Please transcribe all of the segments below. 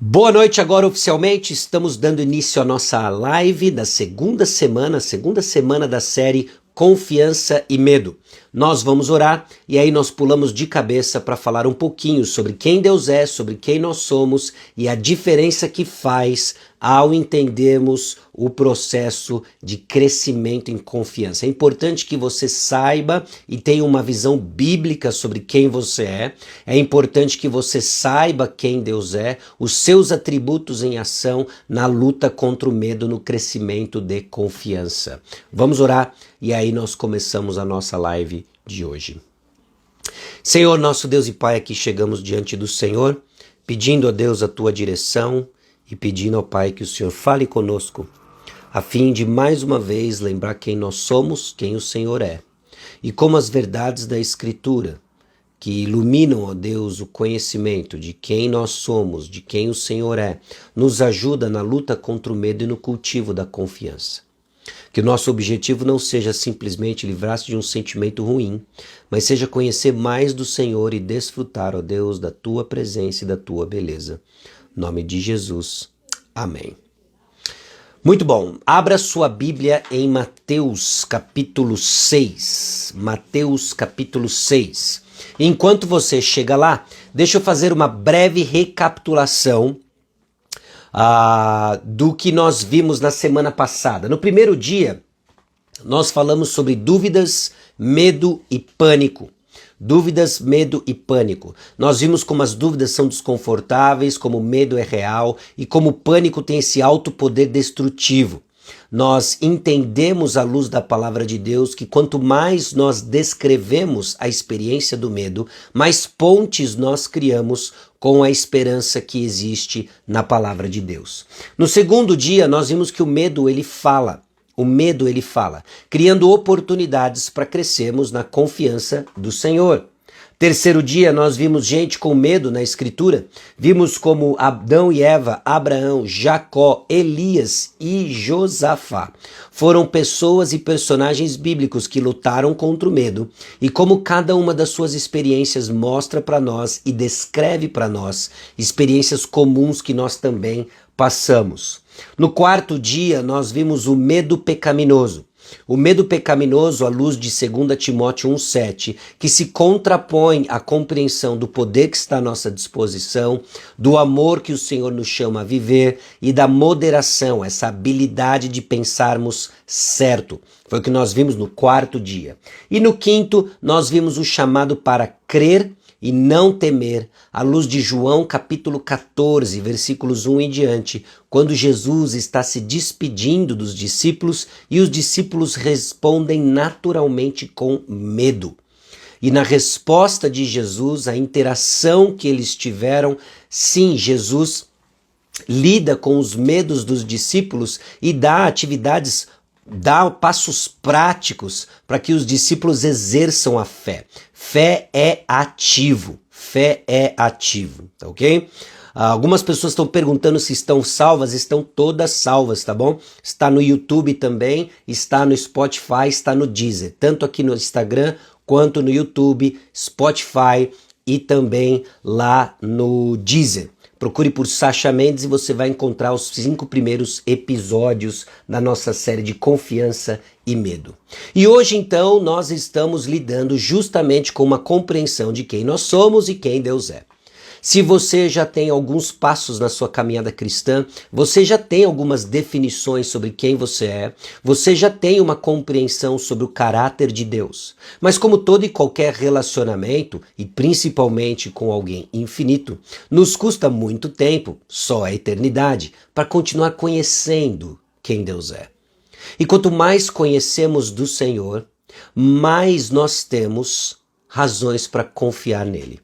Boa noite, agora oficialmente estamos dando início à nossa live da segunda semana da série Confiança e Medo. Nós vamos orar e aí nós pulamos de cabeça para falar um pouquinho sobre quem Deus é, sobre quem nós somos e a diferença que faz ao entendermos o processo de crescimento em confiança. É importante que você saiba e tenha uma visão bíblica sobre quem você é. É importante que você saiba quem Deus é, os seus atributos em ação na luta contra o medo, no crescimento de confiança. Vamos orar e aí nós começamos a nossa live de hoje. Senhor, nosso Deus e Pai, aqui chegamos diante do Senhor, pedindo a Deus a tua direção e pedindo ao Pai que o Senhor fale conosco, a fim de mais uma vez lembrar quem nós somos, quem o Senhor é, e como as verdades da Escritura, que iluminam, ó Deus, o conhecimento de quem nós somos, de quem o Senhor é, nos ajuda na luta contra o medo e no cultivo da confiança. Que o nosso objetivo não seja simplesmente livrar-se de um sentimento ruim, mas seja conhecer mais do Senhor e desfrutar, ó Deus, da tua presença e da tua beleza. Em nome de Jesus. Amém. Muito bom. Abra sua Bíblia em Mateus capítulo 6. Mateus capítulo 6. Enquanto você chega lá, deixa eu fazer uma breve recapitulação do que nós vimos na semana passada. No primeiro dia, nós falamos sobre dúvidas, medo e pânico. Dúvidas, medo e pânico. Nós vimos como as dúvidas são desconfortáveis, como o medo é real e como o pânico tem esse alto poder destrutivo. Nós entendemos à luz da palavra de Deus que quanto mais nós descrevemos a experiência do medo, mais pontes nós criamos com a esperança que existe na palavra de Deus. No segundo dia, nós vimos que o medo ele fala. O medo ele fala, criando oportunidades para crescermos na confiança do Senhor. Terceiro dia, nós vimos gente com medo na Escritura. Vimos como Adão e Eva, Abraão, Jacó, Elias e Josafá foram pessoas e personagens bíblicos que lutaram contra o medo e como cada uma das suas experiências mostra para nós e descreve para nós experiências comuns que nós também passamos. No quarto dia, nós vimos o medo pecaminoso. O medo pecaminoso à luz de 2 Timóteo 1,7, que se contrapõe à compreensão do poder que está à nossa disposição, do amor que o Senhor nos chama a viver e da moderação, essa habilidade de pensarmos certo. Foi o que nós vimos no quarto dia. E no quinto, nós vimos o chamado para crer e não temer, à luz de João capítulo 14, versículos 1 em diante, quando Jesus está se despedindo dos discípulos e os discípulos respondem naturalmente com medo. E na resposta de Jesus, a interação que eles tiveram, sim, Jesus lida com os medos dos discípulos e dá passos práticos para que os discípulos exerçam a fé. Fé é ativo, tá ok? Algumas pessoas estão perguntando se estão salvas, estão todas salvas, tá bom? Está no YouTube também, está no Spotify, está no Deezer, tanto aqui no Instagram quanto no YouTube, Spotify e também lá no Deezer. Procure por Sasha Mendes e você vai encontrar os 5 primeiros episódios da nossa série de Confiança e Medo. E hoje, então, nós estamos lidando justamente com uma compreensão de quem nós somos e quem Deus é. Se você já tem alguns passos na sua caminhada cristã, você já tem algumas definições sobre quem você é, você já tem uma compreensão sobre o caráter de Deus. Mas como todo e qualquer relacionamento, e principalmente com alguém infinito, nos custa muito tempo, só a eternidade, para continuar conhecendo quem Deus é. E quanto mais conhecemos do Senhor, mais nós temos razões para confiar nele.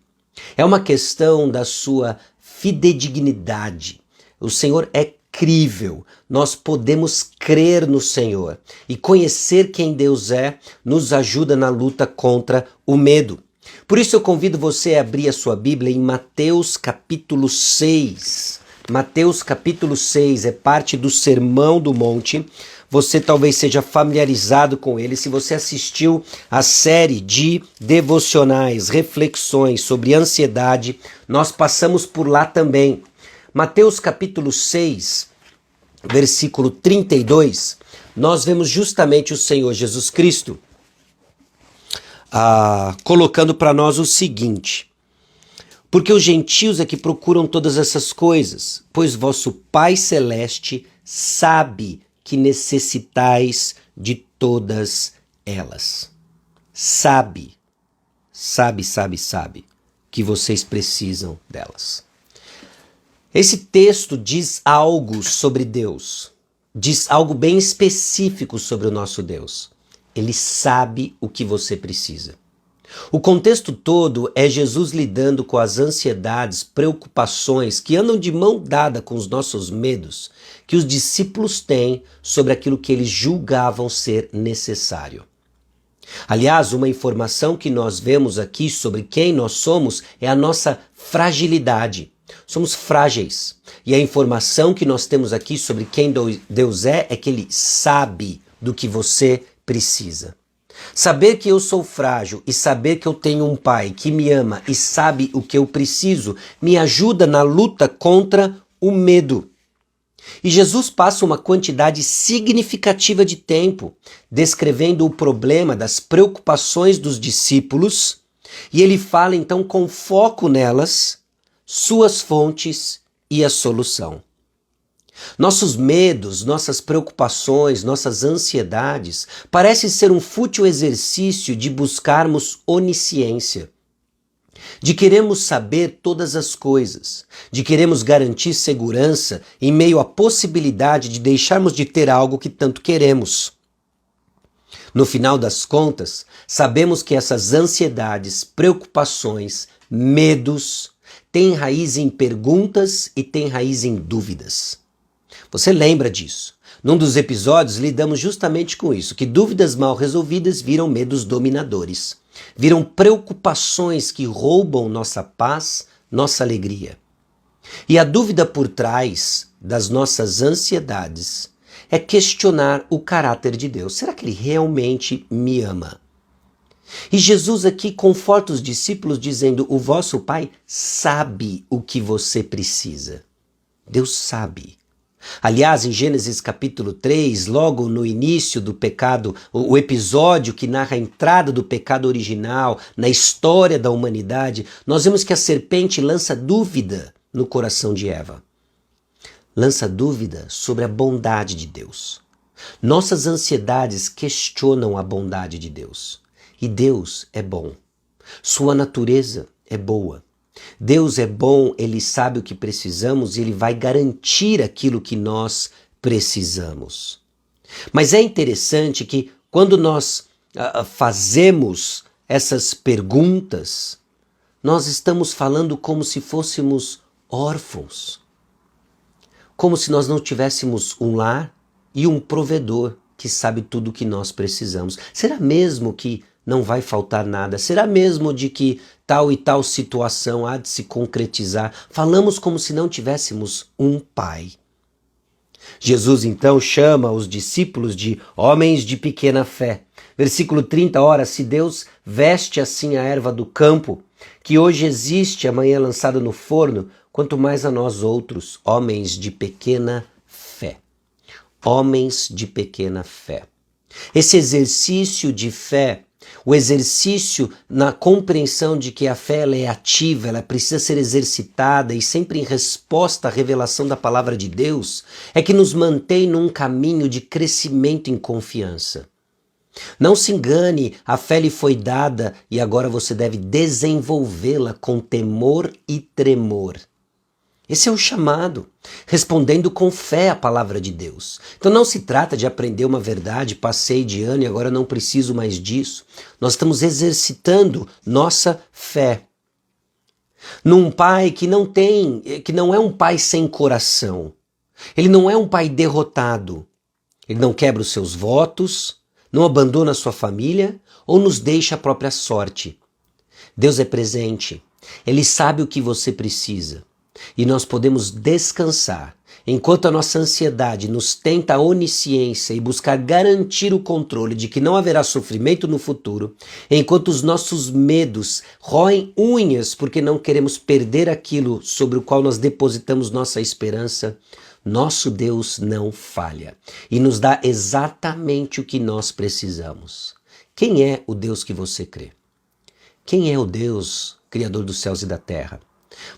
É uma questão da sua fidedignidade. O Senhor é crível. Nós podemos crer no Senhor. E conhecer quem Deus é nos ajuda na luta contra o medo. Por isso eu convido você a abrir a sua Bíblia em Mateus capítulo 6. Mateus capítulo 6 é parte do Sermão do Monte. Você talvez seja familiarizado com ele se você assistiu a série de devocionais, reflexões sobre ansiedade. Nós passamos por lá também. Mateus capítulo 6, versículo 32, nós vemos justamente o Senhor Jesus Cristo colocando para nós o seguinte: porque os gentios é que procuram todas essas coisas, pois vosso Pai Celeste sabe que necessitais de todas elas. Sabe que vocês precisam delas. Esse texto diz algo sobre Deus, diz algo bem específico sobre o nosso Deus. Ele sabe o que você precisa. O contexto todo é Jesus lidando com as ansiedades, preocupações que andam de mão dada com os nossos medos que os discípulos têm sobre aquilo que eles julgavam ser necessário. Aliás, uma informação que nós vemos aqui sobre quem nós somos é a nossa fragilidade. Somos frágeis. E a informação que nós temos aqui sobre quem Deus é que Ele sabe do que você precisa. Saber que eu sou frágil e saber que eu tenho um pai que me ama e sabe o que eu preciso me ajuda na luta contra o medo. E Jesus passa uma quantidade significativa de tempo descrevendo o problema das preocupações dos discípulos e ele fala então com foco nelas, suas fontes e a solução. Nossos medos, nossas preocupações, nossas ansiedades parecem ser um fútil exercício de buscarmos onisciência, de queremos saber todas as coisas, de queremos garantir segurança em meio à possibilidade de deixarmos de ter algo que tanto queremos. No final das contas, sabemos que essas ansiedades, preocupações, medos têm raiz em perguntas e têm raiz em dúvidas. Você lembra disso? Num dos episódios lidamos justamente com isso, que dúvidas mal resolvidas viram medos dominadores, viram preocupações que roubam nossa paz, nossa alegria. E a dúvida por trás das nossas ansiedades é questionar o caráter de Deus. Será que Ele realmente me ama? E Jesus aqui conforta os discípulos dizendo: o vosso Pai sabe o que você precisa. Deus sabe. Aliás, em Gênesis capítulo 3, logo no início do pecado, o episódio que narra a entrada do pecado original na história da humanidade, nós vemos que a serpente lança dúvida no coração de Eva. Lança dúvida sobre a bondade de Deus. Nossas ansiedades questionam a bondade de Deus. E Deus é bom. Sua natureza é boa. Deus é bom, Ele sabe o que precisamos e Ele vai garantir aquilo que nós precisamos. Mas é interessante que quando nós fazemos essas perguntas, nós estamos falando como se fôssemos órfãos. Como se nós não tivéssemos um lar e um provedor que sabe tudo o que nós precisamos. Será mesmo que não vai faltar nada? Será mesmo de que tal e tal situação há de se concretizar? Falamos como se não tivéssemos um pai. Jesus então chama os discípulos de homens de pequena fé. Versículo 30, ora, se Deus veste assim a erva do campo, que hoje existe, amanhã lançada no forno, quanto mais a nós outros, homens de pequena fé. Homens de pequena fé. Esse exercício de fé, o exercício na compreensão de que a fé ela é ativa, ela precisa ser exercitada e sempre em resposta à revelação da palavra de Deus, é que nos mantém num caminho de crescimento em confiança. Não se engane, a fé lhe foi dada e agora você deve desenvolvê-la com temor e tremor. Esse é o chamado, respondendo com fé à palavra de Deus. Então não se trata de aprender uma verdade, passei de ano e agora não preciso mais disso. Nós estamos exercitando nossa fé. Num pai que não é um pai sem coração. Ele não é um pai derrotado. Ele não quebra os seus votos, não abandona a sua família ou nos deixa a própria sorte. Deus é presente. Ele sabe o que você precisa. E nós podemos descansar Enquanto a nossa ansiedade nos tenta a onisciência e buscar garantir o controle de que não haverá sofrimento no futuro, enquanto os nossos medos roem unhas porque não queremos perder aquilo sobre o qual nós depositamos nossa esperança, nosso Deus não falha e nos dá exatamente o que nós precisamos. Quem é o Deus que você crê? Quem é o Deus, Criador dos céus e da terra?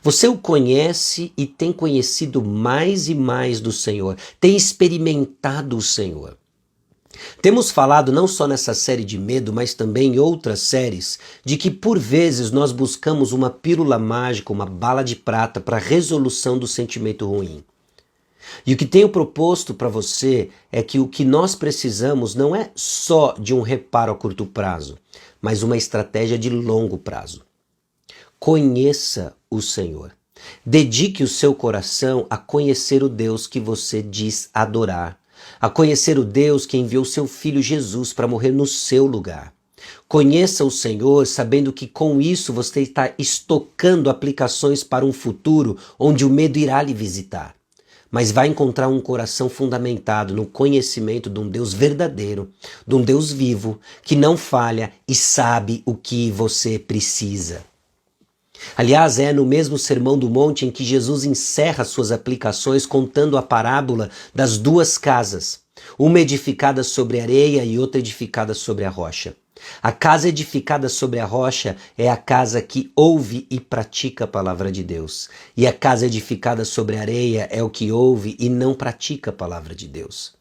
Você o conhece e tem conhecido mais e mais do Senhor, tem experimentado o Senhor. Temos falado não só nessa série de medo, mas também em outras séries, de que por vezes nós buscamos uma pílula mágica, uma bala de prata para a resolução do sentimento ruim. E o que tenho proposto para você é que o que nós precisamos não é só de um reparo a curto prazo, mas uma estratégia de longo prazo. Conheça o Senhor. Dedique o seu coração a conhecer o Deus que você diz adorar, a conhecer o Deus que enviou seu Filho Jesus para morrer no seu lugar. Conheça o Senhor sabendo que com isso você está estocando aplicações para um futuro onde o medo irá lhe visitar. Mas vai encontrar um coração fundamentado no conhecimento de um Deus verdadeiro, de um Deus vivo, que não falha e sabe o que você precisa. Aliás, é no mesmo Sermão do Monte em que Jesus encerra suas aplicações contando a parábola das duas casas, uma edificada sobre areia e outra edificada sobre a rocha. A casa edificada sobre a rocha é a casa que ouve e pratica a palavra de Deus. E a casa edificada sobre a areia é o que ouve e não pratica a palavra de Deus.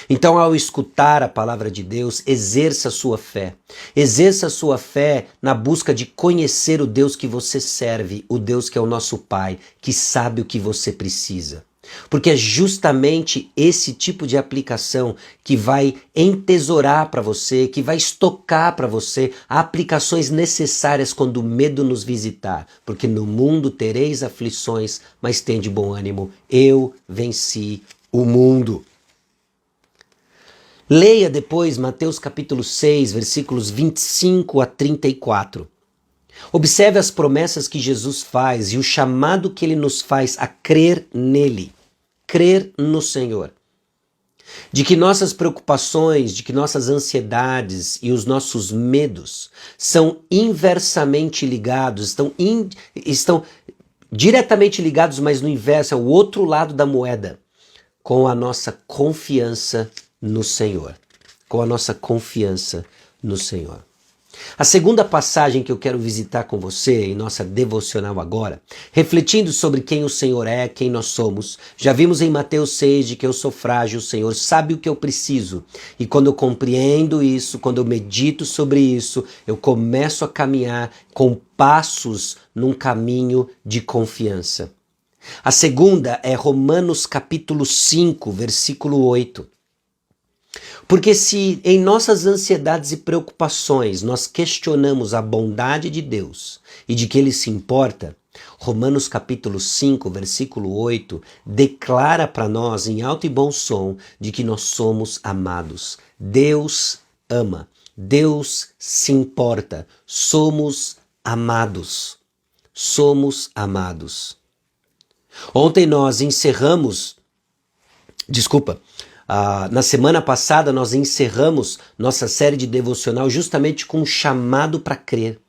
Então, ao escutar a palavra de Deus, exerça a sua fé. Exerça a sua fé na busca de conhecer o Deus que você serve, o Deus que é o nosso Pai, que sabe o que você precisa. Porque é justamente esse tipo de aplicação que vai entesourar para você, que vai estocar para você aplicações necessárias quando o medo nos visitar. Porque no mundo tereis aflições, mas tende bom ânimo. Eu venci o mundo. Leia depois Mateus capítulo 6, versículos 25 a 34. Observe as promessas que Jesus faz e o chamado que ele nos faz a crer nele, crer no Senhor. De que nossas preocupações, de que nossas ansiedades e os nossos medos são inversamente ligados, estão diretamente ligados, mas no inverso, é o outro lado da moeda, com a nossa confiança no Senhor. Com a nossa confiança no Senhor. A segunda passagem que eu quero visitar com você em nossa devocional agora, refletindo sobre quem o Senhor é, quem nós somos, já vimos em Mateus 6 de que eu sou frágil, o Senhor sabe o que eu preciso. E quando eu compreendo isso, quando eu medito sobre isso, eu começo a caminhar com passos num caminho de confiança. A segunda é Romanos capítulo 5, versículo 8. Porque se em nossas ansiedades e preocupações nós questionamos a bondade de Deus e de que Ele se importa, Romanos capítulo 5, versículo 8, declara para nós em alto e bom som de que nós somos amados. Deus ama, Deus se importa, somos amados, somos amados. Ontem nós na semana passada nós encerramos nossa série de devocional justamente com um chamado para crer.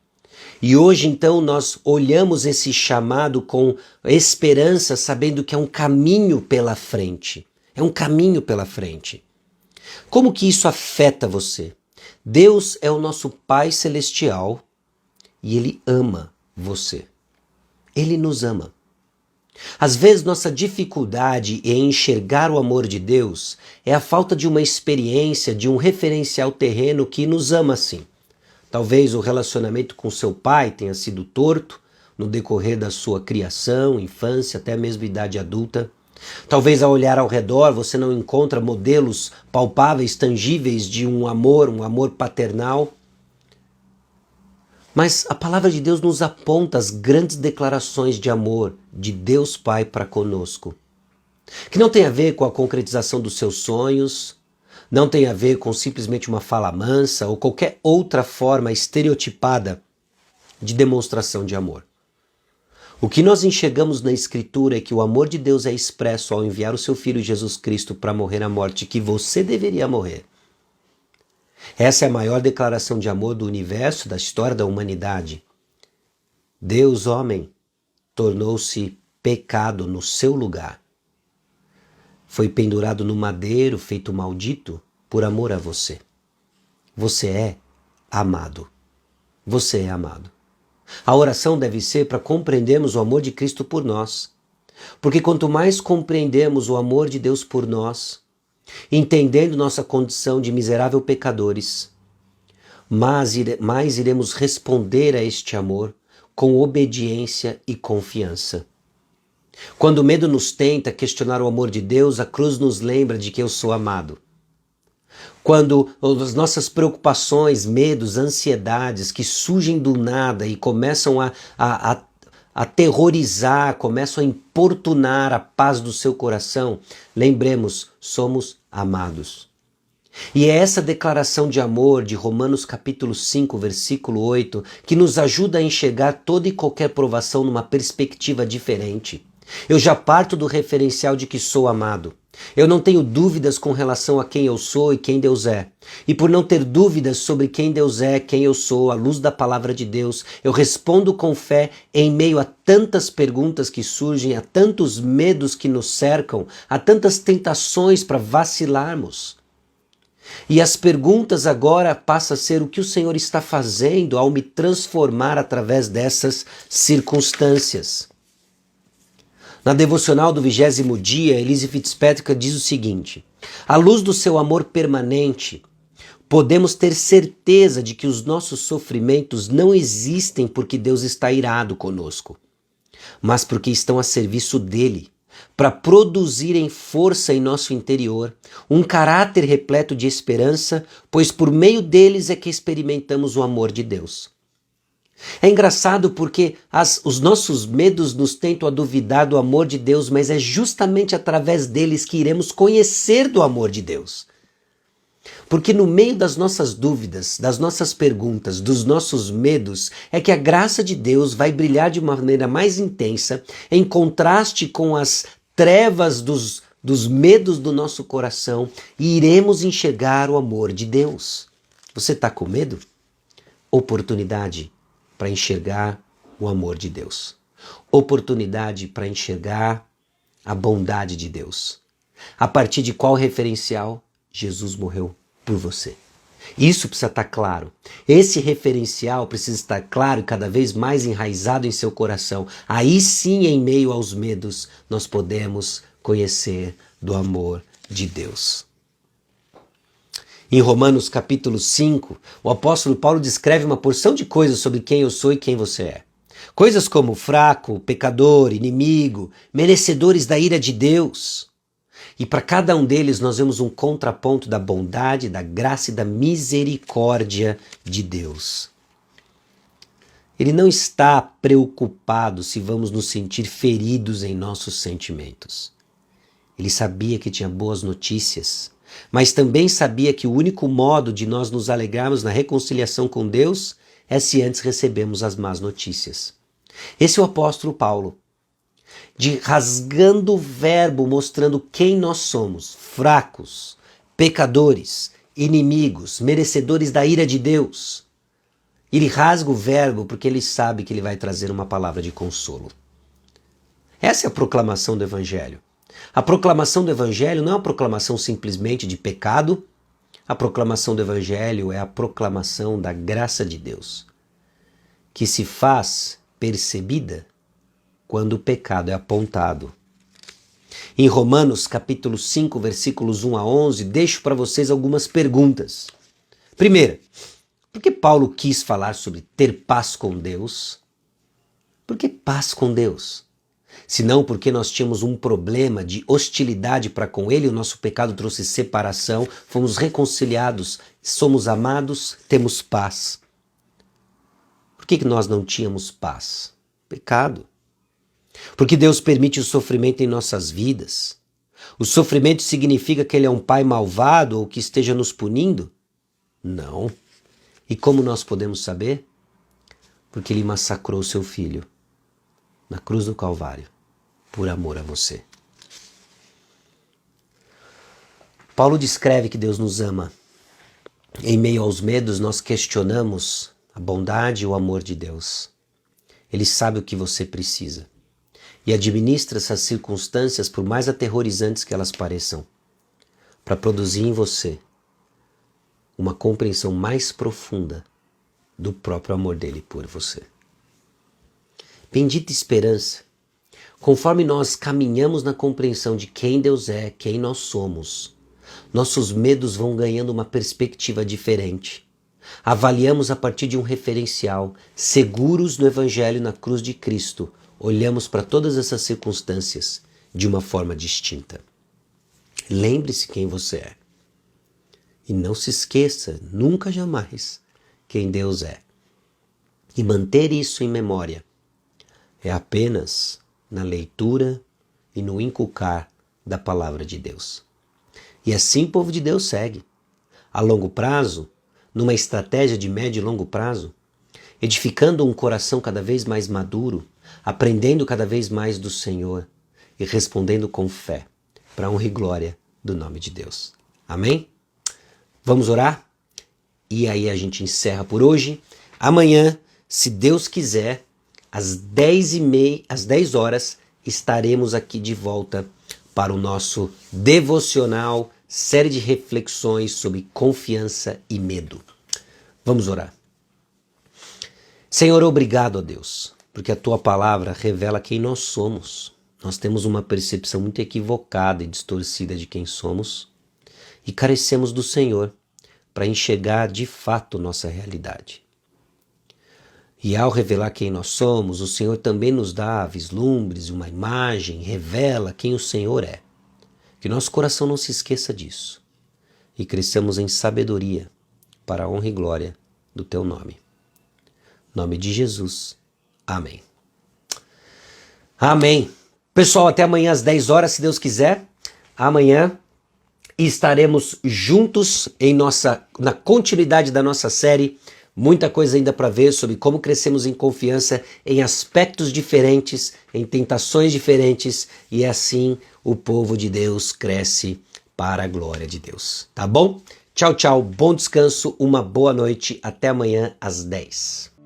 E hoje então nós olhamos esse chamado com esperança, sabendo que é um caminho pela frente. É um caminho pela frente. Como que isso afeta você? Deus é o nosso Pai Celestial e Ele ama você. Ele nos ama. Às vezes nossa dificuldade em enxergar o amor de Deus é a falta de uma experiência, de um referencial terreno que nos ama assim. Talvez o relacionamento com seu pai tenha sido torto no decorrer da sua criação, infância, até mesmo idade adulta. Talvez ao olhar ao redor você não encontra modelos palpáveis, tangíveis de um amor paternal. Mas a palavra de Deus nos aponta as grandes declarações de amor de Deus Pai para conosco. Que não tem a ver com a concretização dos seus sonhos, não tem a ver com simplesmente uma fala mansa ou qualquer outra forma estereotipada de demonstração de amor. O que nós enxergamos na Escritura é que o amor de Deus é expresso ao enviar o seu Filho Jesus Cristo para morrer a morte que você deveria morrer. Essa é a maior declaração de amor do universo, da história da humanidade. Deus, homem, tornou-se pecado no seu lugar. Foi pendurado no madeiro, feito maldito, por amor a você. Você é amado. Você é amado. A oração deve ser para compreendermos o amor de Cristo por nós. Porque quanto mais compreendemos o amor de Deus por nós, entendendo nossa condição de miserável pecadores, mais iremos responder a este amor com obediência e confiança. Quando o medo nos tenta questionar o amor de Deus, a cruz nos lembra de que eu sou amado. Quando as nossas preocupações, medos, ansiedades que surgem do nada e começam a aterrorizar, começam a importunar a paz do seu coração, lembremos, somos amados. E é essa declaração de amor de Romanos capítulo 5, versículo 8, que nos ajuda a enxergar toda e qualquer provação numa perspectiva diferente. Eu já parto do referencial de que sou amado. Eu não tenho dúvidas com relação a quem eu sou e quem Deus é. E por não ter dúvidas sobre quem Deus é, quem eu sou, à luz da palavra de Deus, eu respondo com fé em meio a tantas perguntas que surgem, a tantos medos que nos cercam, a tantas tentações para vacilarmos. E as perguntas agora passam a ser o que o Senhor está fazendo ao me transformar através dessas circunstâncias. Na devocional do 20º dia, Elise Fitzpatrick diz o seguinte: à luz do seu amor permanente, podemos ter certeza de que os nossos sofrimentos não existem porque Deus está irado conosco, mas porque estão a serviço dele, para produzirem força em nosso interior, um caráter repleto de esperança, pois por meio deles é que experimentamos o amor de Deus. É engraçado porque os nossos medos nos tentam a duvidar do amor de Deus, mas é justamente através deles que iremos conhecer do amor de Deus. Porque no meio das nossas dúvidas, das nossas perguntas, dos nossos medos, é que a graça de Deus vai brilhar de uma maneira mais intensa, em contraste com as trevas dos medos do nosso coração, e iremos enxergar o amor de Deus. Você está com medo? Oportunidade para enxergar o amor de Deus. Oportunidade para enxergar a bondade de Deus. A partir de qual referencial? Jesus morreu por você. Isso precisa estar claro. Esse referencial precisa estar claro e cada vez mais enraizado em seu coração. Aí sim, em meio aos medos, nós podemos conhecer do amor de Deus. Em Romanos capítulo 5, o apóstolo Paulo descreve uma porção de coisas sobre quem eu sou e quem você é. Coisas como fraco, pecador, inimigo, merecedores da ira de Deus. E para cada um deles nós vemos um contraponto da bondade, da graça e da misericórdia de Deus. Ele não está preocupado se vamos nos sentir feridos em nossos sentimentos. Ele sabia que tinha boas notícias, mas também sabia que o único modo de nós nos alegrarmos na reconciliação com Deus é se antes recebemos as más notícias. Esse é o apóstolo Paulo, rasgando o verbo, mostrando quem nós somos, fracos, pecadores, inimigos, merecedores da ira de Deus. Ele rasga o verbo porque ele sabe que ele vai trazer uma palavra de consolo. Essa é a proclamação do Evangelho. A proclamação do Evangelho não é uma proclamação simplesmente de pecado. A proclamação do Evangelho é a proclamação da graça de Deus, que se faz percebida quando o pecado é apontado. Em Romanos capítulo 5, versículos 1 a 11, deixo para vocês algumas perguntas. Primeira, por que Paulo quis falar sobre ter paz com Deus? Por que paz com Deus? Senão porque nós tínhamos um problema de hostilidade para com Ele, o nosso pecado trouxe separação, fomos reconciliados, somos amados, temos paz. Por que nós não tínhamos paz? Pecado. Porque Deus permite o sofrimento em nossas vidas. O sofrimento significa que Ele é um pai malvado ou que esteja nos punindo? Não. E como nós podemos saber? Porque Ele massacrou seu filho. na cruz do Calvário, por amor a você. Paulo descreve que Deus nos ama. Em meio aos medos, nós questionamos a bondade e o amor de Deus. Ele sabe o que você precisa e administra essas circunstâncias, por mais aterrorizantes que elas pareçam, para produzir em você uma compreensão mais profunda do próprio amor dele por você. Bendita esperança! Conforme nós caminhamos na compreensão de quem Deus é, quem nós somos, nossos medos vão ganhando uma perspectiva diferente. Avaliamos a partir de um referencial, seguros no Evangelho na cruz de Cristo, olhamos para todas essas circunstâncias de uma forma distinta. Lembre-se quem você é. E não se esqueça, nunca jamais, quem Deus é. E manter isso em memória é apenas na leitura e no inculcar da palavra de Deus. E assim o povo de Deus segue. A longo prazo, numa estratégia de médio e longo prazo, edificando um coração cada vez mais maduro, aprendendo cada vez mais do Senhor e respondendo com fé, para a honra e glória do nome de Deus. Amém? Vamos orar? E aí a gente encerra por hoje. Amanhã, se Deus quiser, às 10h30, às 10 horas, estaremos aqui de volta para o nosso devocional, série de reflexões sobre confiança e medo. Vamos orar. Senhor, obrigado a Deus, porque a Tua palavra revela quem nós somos. Nós temos uma percepção muito equivocada e distorcida de quem somos e carecemos do Senhor para enxergar de fato nossa realidade. E ao revelar quem nós somos, o Senhor também nos dá vislumbres, uma imagem, revela quem o Senhor é. Que nosso coração não se esqueça disso e cresçamos em sabedoria para a honra e glória do Teu nome. Em nome de Jesus. Amém. Amém. Pessoal, até amanhã às 10 horas, se Deus quiser. Amanhã estaremos juntos na continuidade da nossa série. Muita coisa ainda para ver sobre como crescemos em confiança em aspectos diferentes, em tentações diferentes, e assim o povo de Deus cresce para a glória de Deus. Tá bom? Tchau, tchau, bom descanso, uma boa noite, até amanhã às 10.